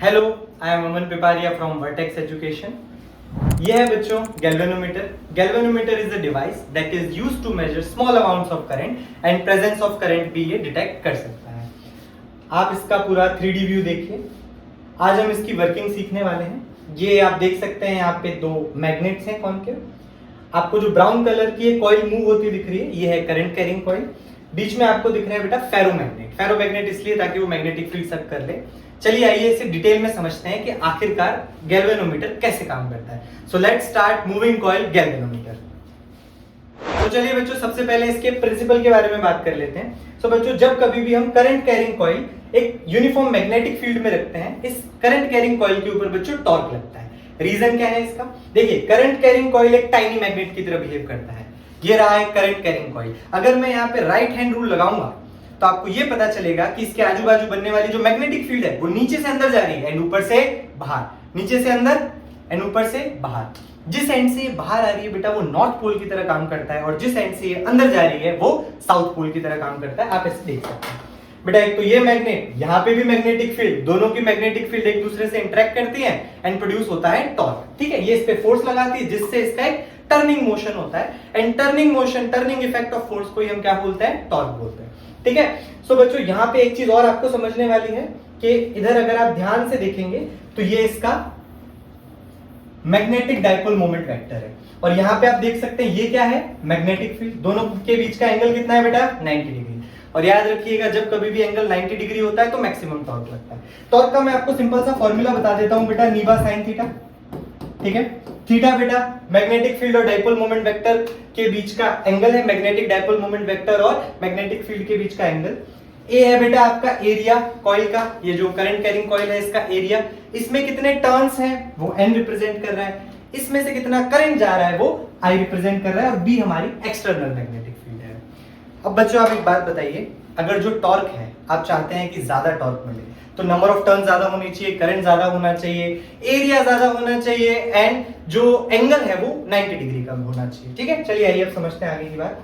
Hello, I am Aman Pipariya from Vertex Education. ये है बच्चों galvanometer. Galvanometer is a device that is used to measure small amounts of current and presence of current भी ये detect कर सकता है। आप इसका पूरा 3D व्यू देखिए। आज हम इसकी वर्किंग सीखने वाले हैं। ये आप देख सकते हैं, यहाँ पे दो मैग्नेट्स हैं कॉनकेव। आपको जो ब्राउन कलर की एक कॉइल मूव होती दिख रही है, ये है करंट कैरिंग कॉइल। बीच में आपको दिख रहा है बेटा फेरोमैग्नेट। फेरोमैग्नेट इसलिए ताकि वो मैग्नेटिक फील्ड सक कर ले। चलिए आइए इसे डिटेल में समझते हैं कि आखिरकार गैल्वेनोमीटर कैसे काम करता है। So let's start moving coil galvanometer. तो चलिए बच्चों, सबसे पहले इसके प्रिंसिपल के बारे में बात कर लेते हैं। सो बच्चों, जब कभी भी हम करंट कैरिंग कॉइल एक यूनिफॉर्म मैग्नेटिक फील्ड में रखते हैं, इस करंट कैरिंग कॉइल के ऊपर बच्चों टॉर्क लगता है। रीजन क्या है इसका? देखिए, करंट कैरिंग कॉइल एक टाइनी मैग्नेट की तरह बिहेव करता है। ये रहा है करंट कैरिंग कॉइल। अगर मैं यहाँ पे राइट हैंड रूल लगाऊंगा तो आपको ये पता चलेगा कि इसके आजू बाजू बनने वाली जो मैग्नेटिक फील्ड है वो नीचे से अंदर जा रही है एंड ऊपर से बाहर, नीचे से अंदर एंड ऊपर से बाहर। जिस एंड से ये बाहर आ रही है बेटा वो नॉर्थ पोल की तरह काम करता है, और जिस एंड से ये अंदर जा रही है वो साउथ पोल की तरह काम करता है। आप इसे देख सकते हैं बेटा। एक तो ये मैग्नेट, यहाँ पे भी मैग्नेटिक फील्ड, दोनों की मैग्नेटिक फील्ड एक दूसरे से इंटरेक्ट करती है एंड प्रोड्यूस होता है टॉर्क। ठीक है, ये इस पे फोर्स लगाती है जिससे इसका एक टर्निंग मोशन होता है, and turning motion, turning effect of force को ही हम क्या बोलते हैं? टॉर्क बोलते हैं। ठीक है। सो बच्चों, यहाँ पे एक चीज और आपको समझने वाली है कि इधर अगर आप ध्यान से देखेंगे तो ये इसका मैग्नेटिक डाइपोल मोमेंट वेक्टर है, और यहाँ पे आप देख सकते हैं ये क्या है? Magnetic field. दोनों के बीच का एंगल कितना है बेटा? 90 डिग्री। और याद रखिएगा, जब कभी भी एंगल 90 डिग्री होता है तो मैक्सिमम टॉर्क लगता है। टॉर्क का मैं आपको सिंपल सा फॉर्मूला बता देता हूं बेटा, नीवा साइन थीटा। ठीक है, थीटा बेटा मैग्नेटिक फील्ड और डाइपोल मोमेंट वेक्टर के बीच का एंगल है। मैग्नेटिक डाइपोल मोमेंट वेक्टर और मैग्नेटिक फील्ड के बीच का एंगल। ए है बेटा आपका एरिया कॉइल का, ये जो करंट कैरिंग कॉइल है इसका एरिया। इसमें कितने टर्न्स हैं वो एन रिप्रेजेंट कर रहा है। इसमें से कितना करंट जा रहा है वो आई रिप्रेजेंट कर रहा है, और बी हमारी एक्सटर्नल मैग्नेटिक फील्ड है। अब बच्चों आप एक बात बताइए, अगर जो टॉर्क है आप चाहते हैं कि ज्यादा टॉर्क मिले तो नंबर ऑफ टर्न ज्यादा होनी चाहिए, करंट ज्यादा होना चाहिए, एरिया ज्यादा होना चाहिए, एंड जो एंगल है वो 90 डिग्री का होना चाहिए। ठीक है, चलिए आइए अब समझते हैं आगे की बात।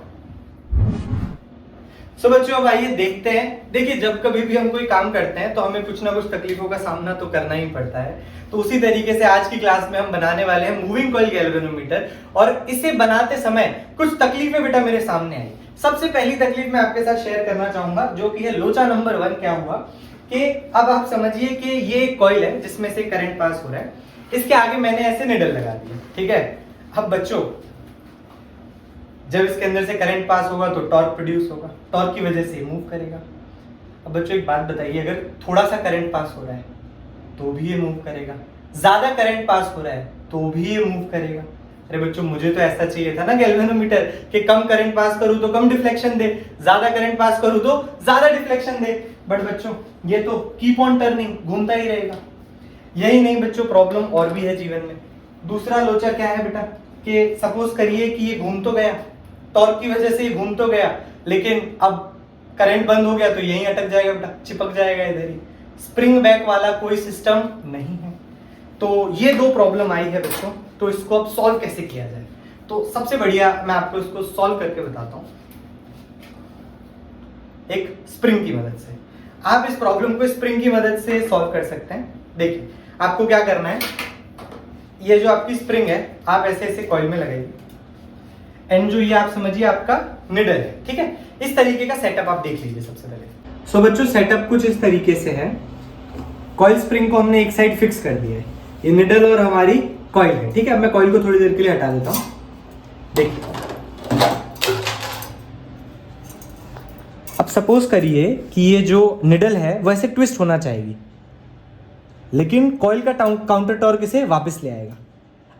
सो बच्चों, अब आइए देखते हैं। देखिए, जब कभी भी हम कोई काम करते हैं तो हमें कुछ ना कुछ तकलीफों का सामना तो करना ही पड़ता है। तो उसी तरीके से आज की क्लास में हम बनाने वाले हैं मूविंग कॉइल गैल्वेनोमीटर, और इसे बनाते समय कुछ तकलीफें बेटा मेरे सामने आई। सबसे पहली तकलीफ मैं आपके साथ शेयर करना चाहूंगा, जो कि है लोचा नंबर 1। क्या हुआ कि अब आप समझिए कि ये कॉइल है जिसमें से करंट पास हो रहा है, इसके आगे मैंने ऐसे निडल लगा दिया। ठीक है, अब बच्चों जब इसके अंदर से करंट पास होगा तो टॉर्क प्रोड्यूस होगा, टॉर्क की वजह से मूव करेगा। अब बच्चों एक बात बताइए, अगर थोड़ा सा करंट पास हो रहा है तो भी ये मूव करेगा, ज्यादा करंट पास हो रहा है तो भी ये मूव करेगा। अरे बच्चों, मुझे तो ऐसा चाहिए था ना गैल्वेनोमीटर कि कम करंट पास करूं तो कम डिफ्लेक्शन दे, ज्यादा करंट पास करूं तो ज्यादा डिफ्लेक्शन दे। बट बच्चों ये तो कीप ऑन टर्निंग, घूमता ही रहेगा। यही नहीं बच्चों, प्रॉब्लम और भी है जीवन में। दूसरा लोचा क्या है बेटा कि सपोज करिए कि ये घूम तो गया, टॉर्क की वजह से ये घूम तो गया, लेकिन अब करंट बंद हो गया तो यहीं अटक जाएगा बेटा, चिपक जाएगा इधर ही। स्प्रिंग बैक वाला कोई सिस्टम नहीं है। तो ये दो प्रॉब्लम आई है बच्चों, तो इसको अब सॉल्व कैसे किया जाए? तो सबसे बढ़िया मैं आपको इसको सॉल्व करके बताता हूं, एक स्प्रिंग की मदद से। आप इस प्रॉब्लम को स्प्रिंग की मदद से सॉल्व कर सकते हैं। देखिए, आपको क्या करना है, ये जो आपकी स्प्रिंग है आप ऐसे ऐसे कॉइल में लगाइए, एंड जो ये आप समझिए आपका निडल है। ठीक है, इस तरीके का सेटअप आप देख लीजिए सबसे पहले। सो बच्चों, सेटअप कुछ इस तरीके से है। कॉइल स्प्रिंग को हमने एक साइड फिक्स कर दिया है, ये निडल और हमारी कॉइल है। ठीक है, अब मैं कॉइल को थोड़ी देर के लिए हटा देता हूं। देखिए, अब सपोज करिए कि ये जो निडल है वो ऐसे ट्विस्ट होना चाहिए, लेकिन कॉइल का काउंटर टॉर्क इसे वापस ले आएगा।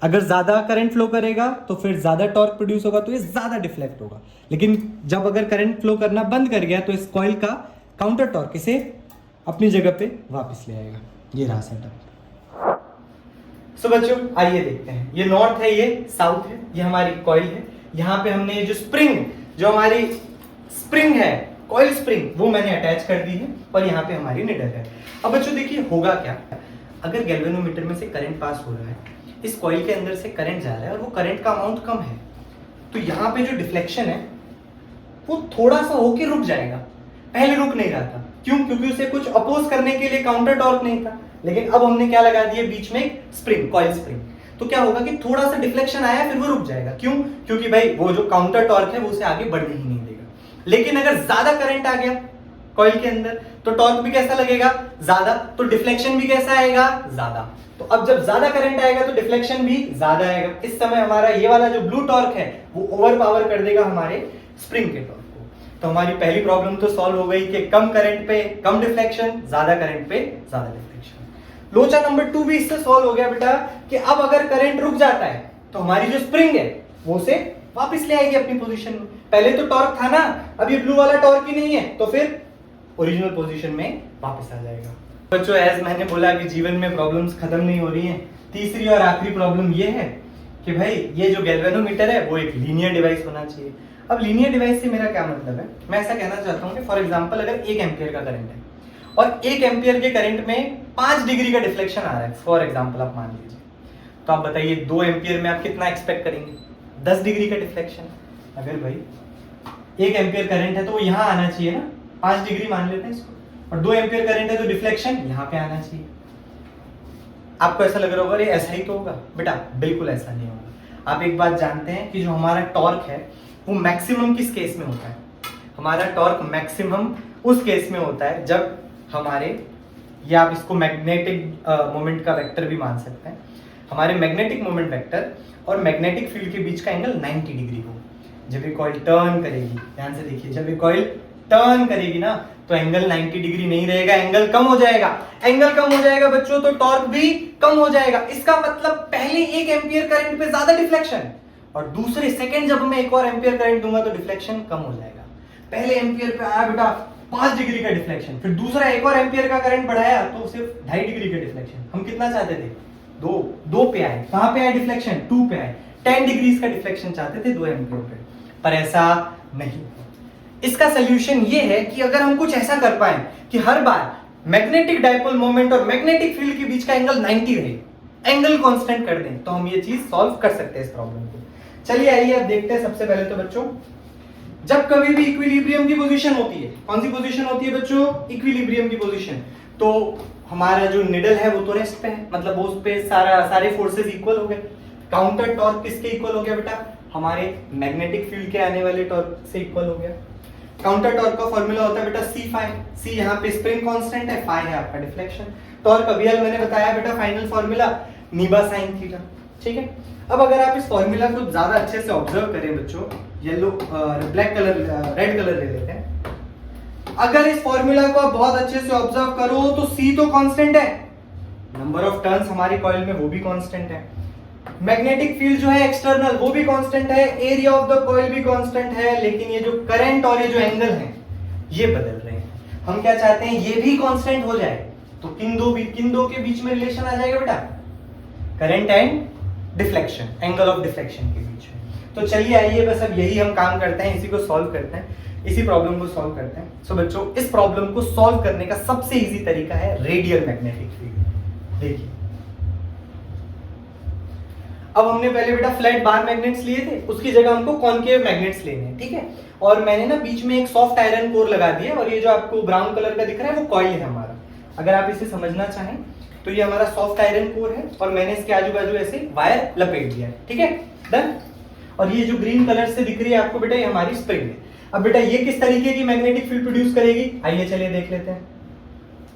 अगर ज्यादा करंट फ्लो करेगा तो फिर ज्यादा टॉर्क प्रोड्यूस होगा, तो ये ज्यादा डिफ्लेक्ट होगा। लेकिन जब अगर करंट फ्लो करना बंद कर गया तो इस कॉइल का काउंटर टॉर्क इसे अपनी जगह पे वापस ले आएगा। ये रहा सेटअप। सो बच्चों आइए देखते हैं, ये नॉर्थ है, ये साउथ है, ये हमारी कॉइल है। यहाँ पे हमने ये जो स्प्रिंग, जो हमारी स्प्रिंग है, कॉइल स्प्रिंग, वो मैंने अटैच कर दी है, और यहाँ पे हमारी निडल है। अब बच्चों देखिए होगा क्या, अगर गैल्वेनोमीटर में से करंट पास हो रहा है, इस कॉइल के अंदर से करंट जा रहा है और वो करंट का अमाउंट कम है, तो यहाँ पे जो डिफ्लेक्शन है वो थोड़ा सा होके रुक जाएगा। पहले रुक नहीं रहा था, क्यों? क्योंकि उसे कुछ अपोज करने के लिए काउंटर टॉर्क नहीं था। लेकिन अब हमने क्या लगा दिया बीच में, एक स्प्रिंग, कॉइल स्प्रिंग। तो क्या होगा कि थोड़ा सा डिफ्लेक्शन आया फिर वो रुक जाएगा। क्यों? क्योंकि भाई वो जो काउंटर टॉर्क है वो उसे आगे बढ़ने ही नहीं देगा। लेकिन अगर ज्यादा करंट आ गया कॉइल के अंदर तो टॉर्क भी कैसा लगेगा? ज्यादा। तो डिफ्लेक्शन भी कैसा आएगा? ज्यादा। तो अब जब ज्यादा करंट आएगा तो डिफ्लेक्शन भी ज्यादा आएगा। इस समय हमारा ये वाला जो ब्लू टॉर्क है वो ओवर पावर कर देगा हमारे स्प्रिंग के टॉर्क को। तो हमारी पहली प्रॉब्लम तो सॉल्व हो गई कि कम करंट पे कम डिफ्लेक्शन, ज्यादा करंट पे ज्यादा डिफ्लेक्शन। लोचा नंबर 2 भी इससे सॉल्व हो गया बेटा कि अब अगर करंट रुक जाता है तो हमारी जो स्प्रिंग है वो उसे वापस ले आएगी अपनी पोजीशन में। पहले तो टॉर्क था ना, अब ये ब्लू वाला टॉर्क ही नहीं है तो फिर ओरिजिनल पोजीशन में वापस आ जाएगा। बच्चों एज मैंने बोला कि जीवन में प्रॉब्लम्स खत्म नहीं हो रही हैं। तीसरी और आखिरी प्रॉब्लम ये है कि भाई ये जो गैल्वेनोमीटर है वो एक लीनियर डिवाइस होना चाहिए। अब लीनियर डिवाइस से मेरा क्या मतलब है? मैं ऐसा कहना चाहता हूँ कि फॉर एग्जांपल अगर 1 एम्पियर का करंट है और 1 एम्पियर के करंट में 5 डिग्री का डिफ्लेक्शन आ रहा है, फॉर एग्जांपल आप मान लीजिए, तो आप बताइए 2 एम्पियर में आप कितना एक्सपेक्ट करेंगे? 10 डिग्री का डिफ्लेक्शन। अगर भाई 1 एम्पियर करंट है तो वो यहाँ आना चाहिए ना, 5 डिग्री मान लेते हैं इसको, और 2 एम्पियर करंट है तो डिफ्लेक्शन यहाँ पे आना चाहिए। आपको ऐसा लग रहा होगा अरे ऐसा ही तो होगा, बेटा बिल्कुल ऐसा नहीं होगा। आप एक बात जानते हैं कि जो हमारा टॉर्क है वो मैक्सिमम किस केस में होता है? हमारा टॉर्क मैक्सिमम उस केस में होता है जब हमारे, या आप इसको मैग्नेटिक मोमेंट का वेक्टर भी मान सकते हैं, हमारे मैग्नेटिक मोमेंट वेक्टर और मैग्नेटिक फील्ड के बीच का एंगल 90 डिग्री हो। जब ये कॉइल टर्न करेगी, ध्यान से देखिए, जब ये कॉइल टर्न करेगी ना तो एंगल 90 डिग्री नहीं रहेगा, एंगल कम हो जाएगा। एंगल कम हो जाएगा बच्चों तो टॉर्क भी कम हो जाएगा। इसका मतलब पहले 1 एम्पियर करंट पे ज्यादा डिफ्लेक्शन और दूसरे सेकंड जब मैं 1 और एम्पियर करंट दूंगा तो डिफ्लेक्शन कम हो जाएगा। पहले एम्पियर पे आया बेटा 5 डिग्री का डिफ्लेक्शन, फिर दूसरा 1 और एम्पियर का करंट बढ़ाया तो सिर्फ 2.5 डिग्री का डिफ्लेक्शन। हम कितना चाहते थे? 2 पे आए। कहां पे आए डिफ्लेक्शन? 2 पे आए। 10 डिग्री का डिफ्लेक्शन चाहते थे 2 एम्पियर पे, पर ऐसा नहीं। इसका सोल्यूशन ये है कि अगर हम कुछ ऐसा कर पाए कि हर बार मैग्नेटिक डाइपोल मोमेंट और मैग्नेटिक फील्ड के बीच का एंगल 90 रहे, एंगल कांस्टेंट कर दें, तो हम ये चीज सॉल्व कर सकते हैं इस प्रॉब्लम को। चलिए आइए अब देखते हैं। सबसे पहले तो बच्चों, जब कभी भी इक्विलिब्रियम की पोजीशन होती है, कौन सी पोजीशन होती है बच्चों? इक्विलिब्रियम की पोजीशन। तो हमारा जो निडल है वो तो रेस्ट पे है, मतलब वो उस पे सारे फोर्सेस इक्वल हो गए। काउंटर टॉर्क किसके इक्वल हो गया बेटा? हमारे मैग्नेटिक फील्ड के आने वाले टॉर्क से इक्वल हो गया। काउंटर टॉर्क का फॉर्मूला होता है बेटा C फाई। C यहाँ पे स्प्रिंग कांस्टेंट है, फाई है आपका डिफ्लेक्शन। टॉर्क अभी मैंने बताया बेटा फाइनल फॉर्मूला नीबा साइन थीटा। ठीक है, अब अगर आप इस फॉर्मूला को ज्यादा अच्छे से ऑब्जर्व करें बच्चों, yellow black colour red colour ले लेते हैं। अगर इस फॉर्मूला को आप बहुत अच्छे से ऑब्जर्व करो तो C तो कांस्टेंट है, नंबर ऑफ टर्न्स हमारी कॉइल में वो भी कांस्टेंट है, मैग्नेटिक फील्ड जो है एक्सटर्नल वो भी कांस्टेंट है, एरिया ऑफ द कॉइल भी कांस्टेंट है, लेकिन ये जो करंट और ये जो एंगल है ये बदल रहे हैं। हम क्या चाहते हैं? ये भी कांस्टेंट हो जाए, तो किन दो के बीच में रिलेशन आ जाएगा बेटा? Current and deflection, angle of deflection के बीच में। तो चलिए आइए बस अब यही हम काम करते हैं, इसी को सॉल्व करते हैं, इसी प्रॉब्लम को सॉल्व करते हैं। सो बच्चों, इस प्रॉब्लम को सॉल्व करने का सबसे इजी तरीका है रेडियल मैग्नेटिक फील्ड। देखिए, अब हमने पहले बेटा फ्लैट बार मैग्नेट्स लिए थे, उसकी जगह हमको कॉनकेव मैग्नेट्स लेने हैं। ठीक है, और मैंने ना बीच में एक सॉफ्ट आयरन कोर लगा दिया, और ये जो आपको ब्राउन कलर का दिख रहा है वो कॉइल है हमारा। अगर आप इसे समझना चाहें तो ये हमारा सॉफ्ट आयरन कोर है और मैंने इसके आजू बाजू ऐसे वायर लपेट दिया है। ठीक है, डन। और ये जो ग्रीन कलर से दिख रही है आपको बेटा, ये हमारी स्प्रिंग है। अब बेटा ये किस तरीके की मैग्नेटिक फील्ड प्रोड्यूस करेगी? आइए चलिए देख लेते हैं।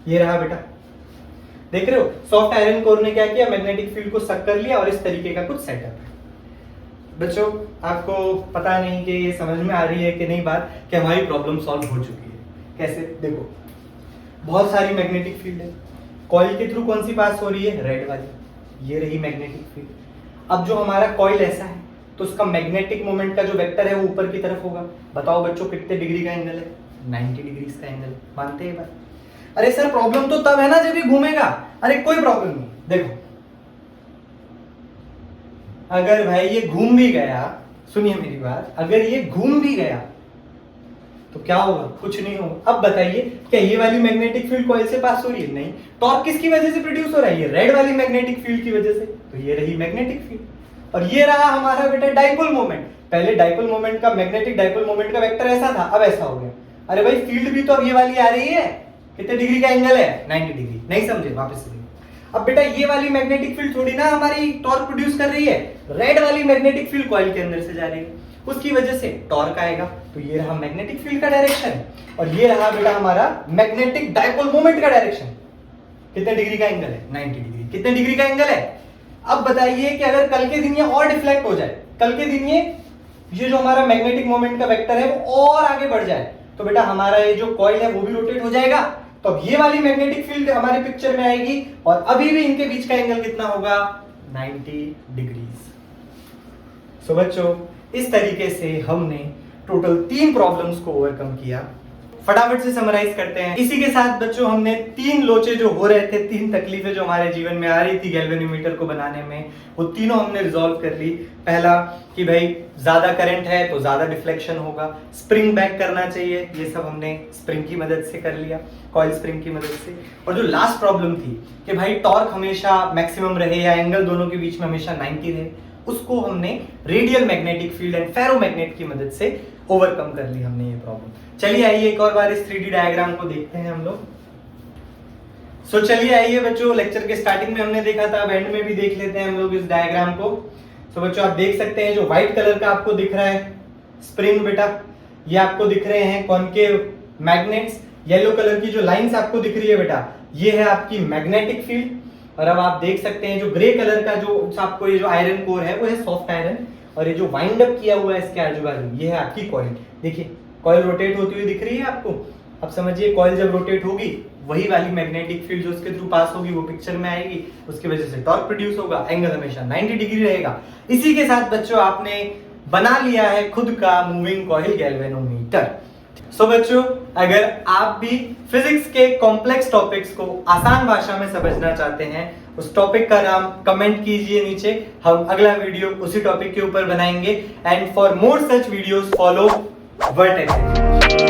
ये रहा बेटा, देख रहे हो, सॉफ्ट आयरन कोर ने क्या किया? मैग्नेटिक फील्ड को सक कर लिया और इस तरीके का कुछ सेटअप है। बच्चों, आपको पता नहीं कि ये समझ में आ रही है कि नहीं बात, कि हमारी प्रॉब्लम सॉल्व हो चुकी है। कैसे? देखो, बहुत सारी मैग्नेटिक फील्ड है, कॉइल के थ्रू कौन सी पास हो रही है? रेड वाली। ये रही मैग्नेटिक फील्ड। अब जो हमारा कॉइल ऐसा है तो उसका मैग्नेटिक मोमेंट का जो वेक्टर है वो ऊपर की तरफ होगा। बताओ बच्चों कितने डिग्री का एंगल है? 90 डिग्री का एंगल। मानते हैं बात? अरे सर प्रॉब्लम तो तब है ना जब ये घूमेगा। अरे कोई प्रॉब्लम नहीं, देखो अगर भाई ये घूम भी गया, सुनिए मेरी बात, अगर ये घूम भी गया तो क्या होगा? कुछ नहीं होगा। अब बताइए, क्या ये वाली मैग्नेटिक फील्ड कॉइल से पास हो रही है? नहीं। टॉर्क किसकी वजह से प्रोड्यूस हो रहा है? ये रेड वाली मैग्नेटिक फील्ड की वजह से। तो ये रही मैग्नेटिक फील्ड और ये रहा हमारा बेटा डाइपोल मोमेंट। पहले डाइपोल मोमेंट का, मैग्नेटिक डाइपोल मोमेंट का वेक्टर ऐसा था, अब ऐसा हो गया। अरे भाई फील्ड भी तो अब ये वाली आ रही है, कितने डिग्री का एंगल है? 90 डिग्री। नहीं समझे? वापस से। अब बेटा ये वाली मैग्नेटिक फील्ड थोड़ी ना हमारी टॉर्क प्रोड्यूस कर रही है, रेड वाली मैग्नेटिक फील्ड कॉइल के अंदर से जा रही है, उसकी वजह से टॉर्क आएगा। तो ये रहा मैग्नेटिक फील्ड का डायरेक्शन और ये रहा बेटा हमारा मैग्नेटिक डायपोल मोमेंट का डायरेक्शन। कितने डिग्री का एंगल है? 90 डिग्री। कितने डिग्री का एंगल है? अब बताइए कि अगर कल के दिन ये और डिफ्लेक्ट हो जाए, कल के दिन ये जो हमारा मैग्नेटिक मोमेंट का वेक्टर है वो और आगे बढ़ जाए, तो बेटा हमारा ये जो कॉइल है वो भी रोटेट हो जाएगा। तो अब ये वाली मैग्नेटिक फील्ड हमारी पिक्चर में आएगी और अभी भी इनके बीच का एंगल कितना होगा? 90 डिग्रीज। सो बच्चों इस तरीके से हमने टोटल 3 प्रॉब्लम्स को ओवरकम किया। फटाफट से समराइज करते हैं। इसी के साथ बच्चों हमने 3 लोचे जो हो रहे थे, 3 तकलीफें जो हमारे जीवन में आ रही थी गैल्वेनोमीटर को बनाने में, वो तीनों हमने रिजॉल्व कर ली। पहला कि भाई ज्यादा करंट है तो ज्यादा डिफ्लेक्शन होगा, स्प्रिंग बैक करना चाहिए, ये सब हमने स्प्रिंग की मदद से कर लिया, कॉइल स्प्रिंग की मदद से। और जो लास्ट प्रॉब्लम थी कि भाई टॉर्क हमेशा मैक्सिमम रहे या एंगल दोनों के बीच में हमेशा 90 रहे, उसको हमने radial magnetic field and ferromagnet की मदद से ओवरकम कर ली हमने ये प्रॉब्लम। चलिए आइए एक और बार इस 3D डायग्राम को देखते हैं हम लोग। सो चलिए आइए बच्चों, लेक्चर के स्टार्टिंग में हमने देखा था, अब एंड में भी देख लेते हैं हम लोग इस डायग्राम को। सो बच्चों आप देख सकते हैं जो व्हाइट कलर का आपको दिख रहा है स्प्रिंग बेटा, ये आपको दिख रहे हैं कॉनकेव मैग्नेट्स। येलो कलर की जो लाइंस आपको दिख रही है बेटा, ये है आपकी मैग्नेटिक फील्ड। और अब आप देख सकते हैं जो ग्रे कलर का जो आपको ये जो आयरन कोर है वो है सॉफ्ट आयरन, और ये जो वाइंड अप किया हुआ है इसके आजू बाजू ये है आपकी कॉइल। देखिए कॉइल रोटेट होती हुई दिख रही है आपको। अब समझिए कॉइल जब रोटेट होगी वही वाली मैग्नेटिक फील्ड जो उसके थ्रू पास होगी वो पिक्चर में आएगी, उसकी वजह से टॉर्क प्रोड्यूस होगा, एंगल हमेशा 90 डिग्री रहेगा। इसी के साथ बच्चों आपने बना लिया है खुद का मूविंग कॉइल गैल्वेनोमीटर। सो बच्चों अगर आप भी फिजिक्स के कॉम्प्लेक्स टॉपिक्स को आसान भाषा में समझना चाहते हैं, उस टॉपिक का नाम कमेंट कीजिए नीचे, हम अगला वीडियो उसी टॉपिक के ऊपर बनाएंगे। And for more such videos follow vertex.